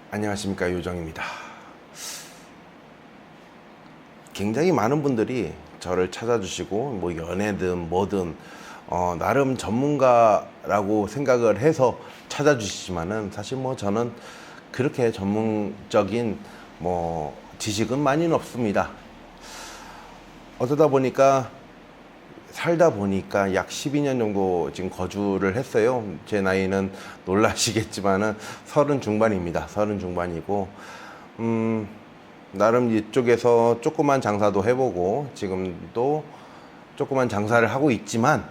안녕하십니까, 요정입니다. 굉장히 많은 분들이 저를 찾아주시고 뭐 연애든 뭐든 나름 전문가라고 생각을 해서 찾아주시지만은 사실 뭐 저는 그렇게 전문적인 뭐 지식은 많이는 없습니다. 어쩌다 보니까 살다 보니까 약 12년 정도 지금 거주를 했어요. 제 나이는 놀라시겠지만은 30 중반입니다. 30 중반이고, 나름 이쪽에서 조그만 장사도 해보고, 지금도 조그만 장사를 하고 있지만,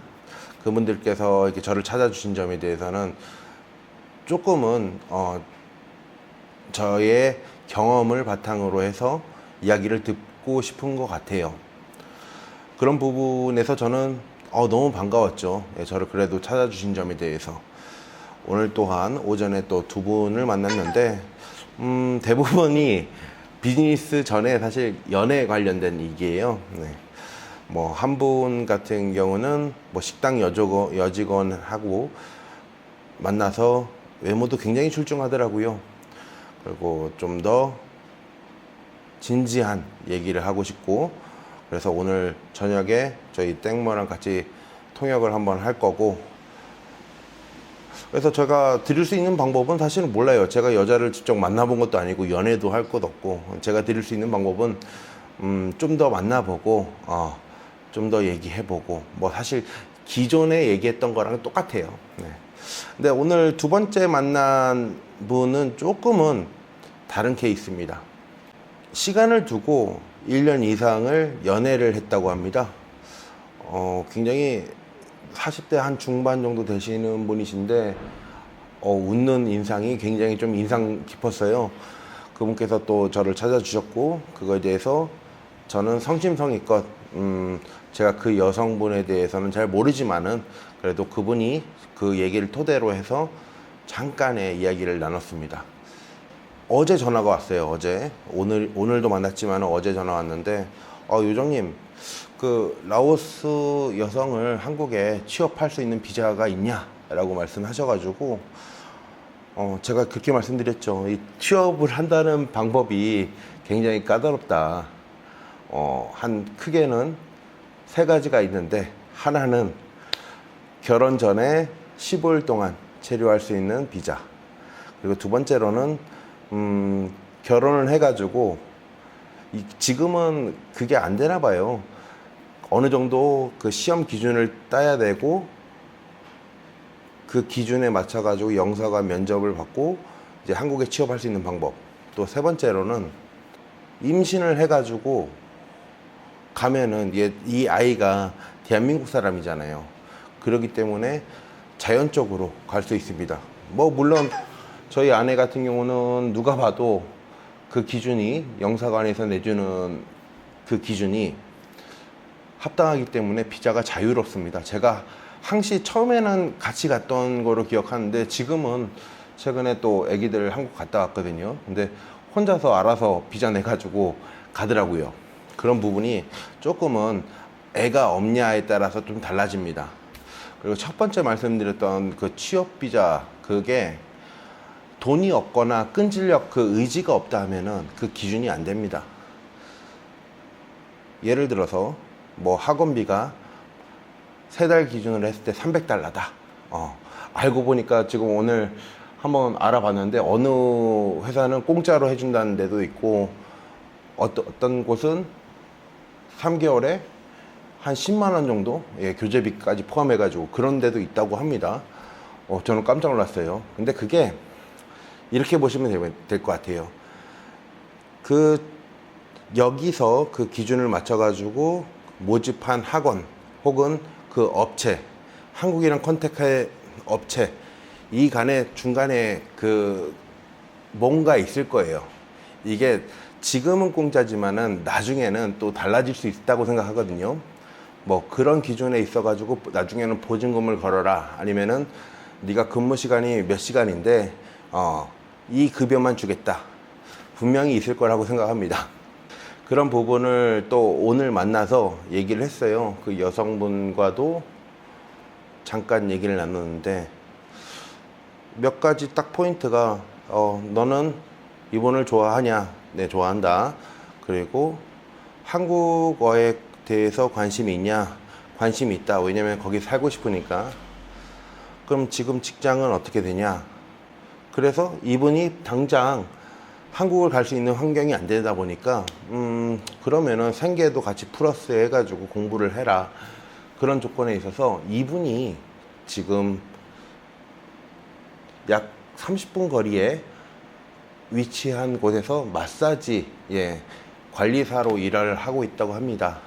그분들께서 이렇게 저를 찾아주신 점에 대해서는 조금은, 저의 경험을 바탕으로 해서 이야기를 듣고 싶은 것 같아요. 그런 부분에서 저는 너무 반가웠죠. 예, 저를 그래도 찾아주신 점에 대해서. 오늘 또한 오전에 또 두 분을 만났는데 대부분이 비즈니스 전에 사실 연애 관련된 얘기예요. 네. 뭐 한 분 같은 경우는 뭐 식당 여직원하고 만나서 외모도 굉장히 출중하더라고요. 그리고 좀 더 진지한 얘기를 하고 싶고, 그래서 오늘 저녁에 저희 땡모랑 같이 통역을 한번 할 거고, 그래서 제가 드릴 수 있는 방법은 사실은 몰라요. 제가 여자를 직접 만나본 것도 아니고 연애도 할 것 없고, 제가 드릴 수 있는 방법은 좀 더 만나보고 좀 더 얘기해보고, 뭐 사실 기존에 얘기했던 거랑 똑같아요. 네. 근데 오늘 두 번째 만난 분은 조금은 다른 케이스입니다. 시간을 두고 1년 이상을 연애를 했다고 합니다. 굉장히 40대 한 중반 정도 되시는 분이신데, 웃는 인상이 굉장히 좀 인상 깊었어요. 그분께서 또 저를 찾아주셨고, 그거에 대해서 저는 성심성의껏, 제가 그 여성분에 대해서는 잘 모르지만은, 그래도 그분이 그 얘기를 토대로 해서 잠깐의 이야기를 나눴습니다. 어제 전화가 왔어요. 어제 오늘도 만났지만 어제 전화 왔는데, 요정님, 그 라오스 여성을 한국에 취업할 수 있는 비자가 있냐라고 말씀하셔가지고, 제가 그렇게 말씀드렸죠. 이 취업을 한다는 방법이 굉장히 까다롭다. 크게는 세 가지가 있는데, 하나는 결혼 전에 15일 동안 체류할 수 있는 비자, 그리고 두 번째로는 결혼을 해가지고, 지금은 그게 안 되나 봐요. 어느 정도 그 시험 기준을 따야 되고, 그 기준에 맞춰가지고 영사가 면접을 받고 이제 한국에 취업할 수 있는 방법. 또 세 번째로는 임신을 해가지고 가면은 이 아이가 대한민국 사람이잖아요. 그렇기 때문에 자연적으로 갈 수 있습니다. 뭐 물론 저희 아내 같은 경우는 누가 봐도 그 기준이, 영사관에서 내주는 그 기준이 합당하기 때문에 비자가 자유롭습니다. 제가 항시 처음에는 같이 갔던 거로 기억하는데, 지금은 최근에 또 애기들 한국 갔다 왔거든요. 근데 혼자서 알아서 비자 내가지고 가더라고요. 그런 부분이 조금은 애가 없냐에 따라서 좀 달라집니다. 그리고 첫 번째 말씀드렸던 그 취업 비자, 그게 돈이 없거나 끈질력, 그 의지가 없다 하면은 그 기준이 안 됩니다. 예를 들어서 뭐 학원비가 3달 기준으로 했을 때 $300다. 알고 보니까 지금 오늘 한번 알아봤는데, 어느 회사는 공짜로 해준다는 데도 있고, 어떤 곳은 3개월에 한 10만 원 정도, 교재비까지 포함해가지고 그런 데도 있다고 합니다. 저는 깜짝 놀랐어요. 근데 그게 이렇게 보시면 될 것 같아요. 여기서 그 기준을 맞춰가지고 모집한 학원 혹은 그 업체, 한국이랑 컨택할 업체, 이 간에 중간에 그 뭔가 있을 거예요. 이게 지금은 공짜지만은 나중에는 또 달라질 수 있다고 생각하거든요. 뭐 그런 기준에 있어가지고 나중에는 보증금을 걸어라, 아니면은 네가 근무 시간이 몇 시간인데 이 급여만 주겠다, 분명히 있을 거라고 생각합니다. 그런 부분을 또 오늘 만나서 얘기를 했어요. 그 여성분과도 잠깐 얘기를 나눴는데, 몇 가지 딱 포인트가, 너는 이분을 좋아하냐? 네, 좋아한다. 그리고 한국어에 대해서 관심이 있냐? 관심이 있다. 왜냐면 거기 살고 싶으니까. 그럼 지금 직장은 어떻게 되냐? 그래서 이분이 당장 한국을 갈 수 있는 환경이 안 되다 보니까 그러면은 생계도 같이 플러스 해가지고 공부를 해라. 그런 조건에 있어서 이분이 지금 약 30분 거리에 위치한 곳에서 마사지 관리사로 일을 하고 있다고 합니다.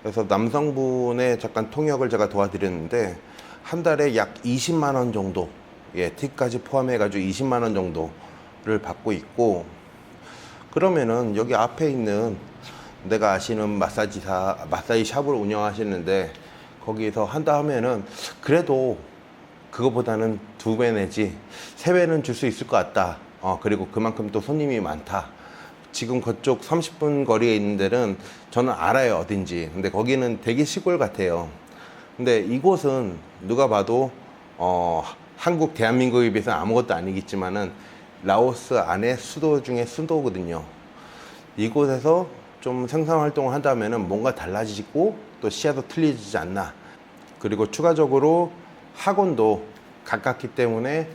그래서 남성분의 잠깐 통역을 제가 도와드렸는데 한 달에 약 20만 원 정도, 팁까지 포함해 가지고 20만 원 정도를 받고 있고, 그러면은 여기 앞에 있는 내가 아시는 마사지 샵을 운영하시는데 거기서 한다 하면은 그래도 그거보다는 2배 내지 3배는 줄 수 있을 것 같다. 그리고 그만큼 또 손님이 많다. 지금 그쪽 30분 거리에 있는 데는 저는 알아요, 어딘지. 근데 거기는 되게 시골 같아요. 근데 이곳은 누가 봐도 한국 대한민국에 비해서 아무것도 아니겠지만은 라오스 안에 수도 중에 수도거든요. 이곳에서 좀 생산활동을 한다면은 뭔가 달라지고 또 시야도 틀리지 않나. 그리고 추가적으로 학원도 가깝기 때문에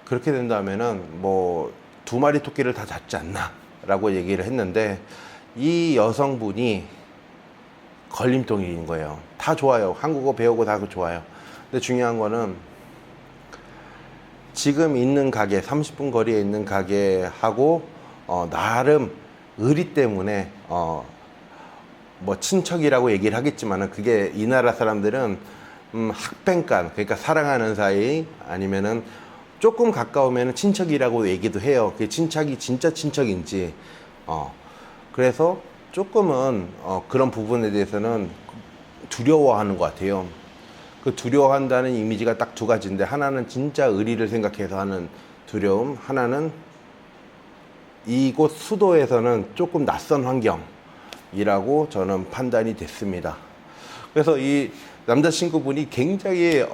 그렇게 된다면은 뭐 2마리 토끼를 다 잡지 않나 라고 얘기를 했는데, 이 여성분이 걸림돌인 거예요. 다 좋아요. 한국어 배우고 다 좋아요. 근데 중요한 거는 지금 있는 가게, 30분 거리에 있는 가게하고 나름 의리 때문에 뭐 친척이라고 얘기를 하겠지만은 그게 이 나라 사람들은 학뱅간, 그러니까 사랑하는 사이, 아니면은 조금 가까우면 친척이라고 얘기도 해요. 그 친척이 진짜 친척인지. 그래서 조금은 그런 부분에 대해서는 두려워하는 것 같아요. 그 두려워한다는 이미지가 딱 2가지인데, 하나는 진짜 의리를 생각해서 하는 두려움, 하나는 이곳 수도에서는 조금 낯선 환경이라고 저는 판단이 됐습니다. 그래서 이 남자친구분이 굉장히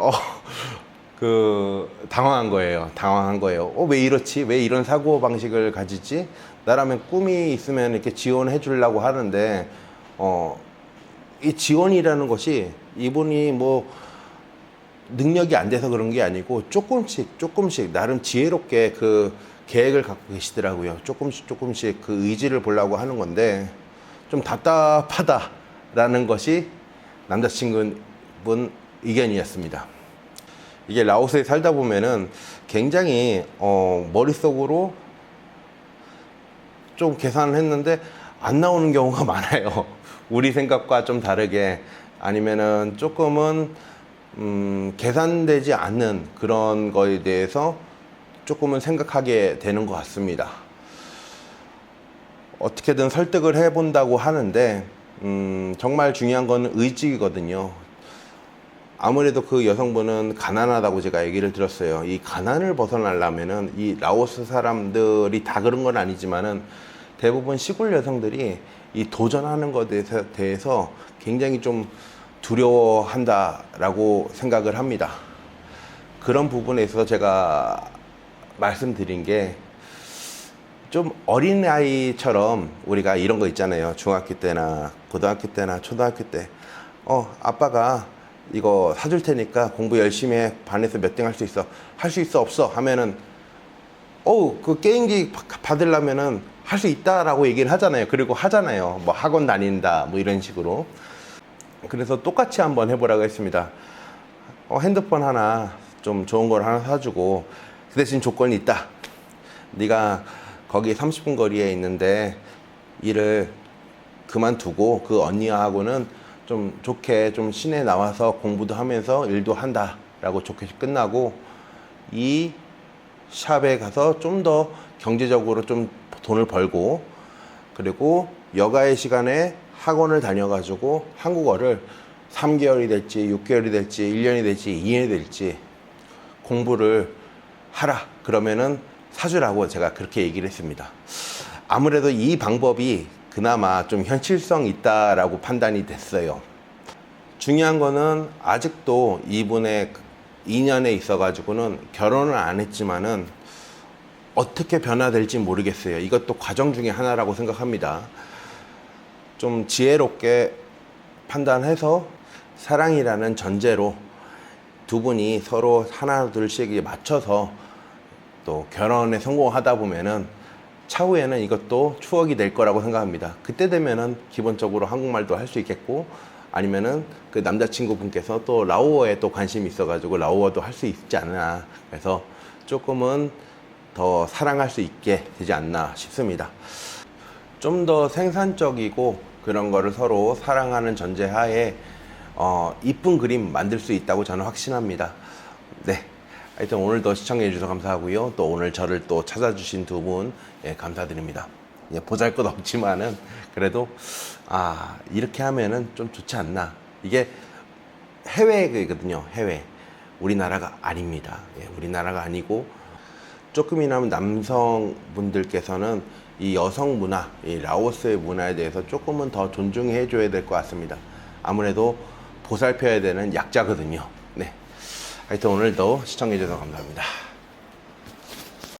당황한 거예요. 왜 이렇지? 왜 이런 사고 방식을 가지지? 나라면 꿈이 있으면 이렇게 지원해 주려고 하는데, 이 지원이라는 것이 이분이 뭐 능력이 안 돼서 그런 게 아니고 조금씩 나름 지혜롭게 그 계획을 갖고 계시더라고요. 조금씩 그 의지를 보려고 하는 건데, 좀 답답하다라는 것이 남자친구분 의견이었습니다. 이게 라오스에 살다 보면은 굉장히 머릿속으로 좀 계산을 했는데 안 나오는 경우가 많아요. 우리 생각과 좀 다르게, 아니면은 조금은 계산되지 않는 그런 거에 대해서 조금은 생각하게 되는 것 같습니다. 어떻게든 설득을 해본다고 하는데 정말 중요한 건 의지거든요. 아무래도 그 여성분은 가난하다고 제가 얘기를 들었어요. 이 가난을 벗어나려면은, 이 라오스 사람들이 다 그런 건 아니지만은 대부분 시골 여성들이 이 도전하는 것에 대해서 굉장히 좀 두려워한다라고 생각을 합니다. 그런 부분에 있어서 제가 말씀드린 게, 좀 어린아이처럼 우리가 이런 거 있잖아요. 중학교 때나 고등학교 때나 초등학교 때 아빠가 이거 사줄 테니까 공부 열심히 해. 반에서 몇 등 할 수 있어. 할 수 있어 없어 하면은 그 게임기 받으려면은 할 수 있다라고 얘기를 하잖아요. 그리고 하잖아요. 뭐 학원 다닌다 뭐 이런 식으로. 그래서 똑같이 한번 해보라고 했습니다. 핸드폰 하나 좀 좋은 걸 하나 사주고, 그 대신 조건이 있다. 네가 거기 30분 거리에 있는데 일을 그만두고 그 언니하고는 좀 좋게 좀 시내 나와서 공부도 하면서 일도 한다 라고 좋게 끝나고, 이 샵에 가서 좀 더 경제적으로 좀 돈을 벌고, 그리고 여가의 시간에 학원을 다녀가지고 한국어를 3개월이 될지 6개월이 될지 1년이 될지 2년이 될지 공부를 하라. 그러면은 사주라고 제가 그렇게 얘기를 했습니다. 아무래도 이 방법이 그나마 좀 현실성 있다라고 판단이 됐어요. 중요한 거는 아직도 이분의 인연에 있어 가지고는 결혼을 안 했지만은 어떻게 변화될지 모르겠어요. 이것도 과정 중에 하나라고 생각합니다. 좀 지혜롭게 판단해서 사랑이라는 전제로 두 분이 서로 하나 둘씩 맞춰서 또 결혼에 성공하다 보면은 차후에는 이것도 추억이 될 거라고 생각합니다. 그때 되면은 기본적으로 한국말도 할 수 있겠고, 아니면은 그 남자친구분께서 또 라오어에 또 관심이 있어가지고 라오어도 할 수 있지 않나. 그래서 조금은 더 사랑할 수 있게 되지 않나 싶습니다. 좀 더 생산적이고 그런 거를 서로 사랑하는 전제하에 이쁜 그림 만들 수 있다고 저는 확신합니다. 네. 하여튼 오늘도 시청해 주셔서 감사하고요. 또 오늘 저를 또 찾아주신 두 분, 예, 감사드립니다. 예, 보잘것 없지만은 그래도 이렇게 하면은 좀 좋지 않나. 이게 해외거든요. 해외. 우리나라가 아닙니다. 예, 우리나라가 아니고 조금이나마 남성분들께서는 이 여성 문화, 이 라오스의 문화에 대해서 조금은 더 존중해 줘야 될 것 같습니다. 아무래도 보살펴야 되는 약자거든요. 네. 하여튼 오늘도 시청해 주셔서 감사합니다.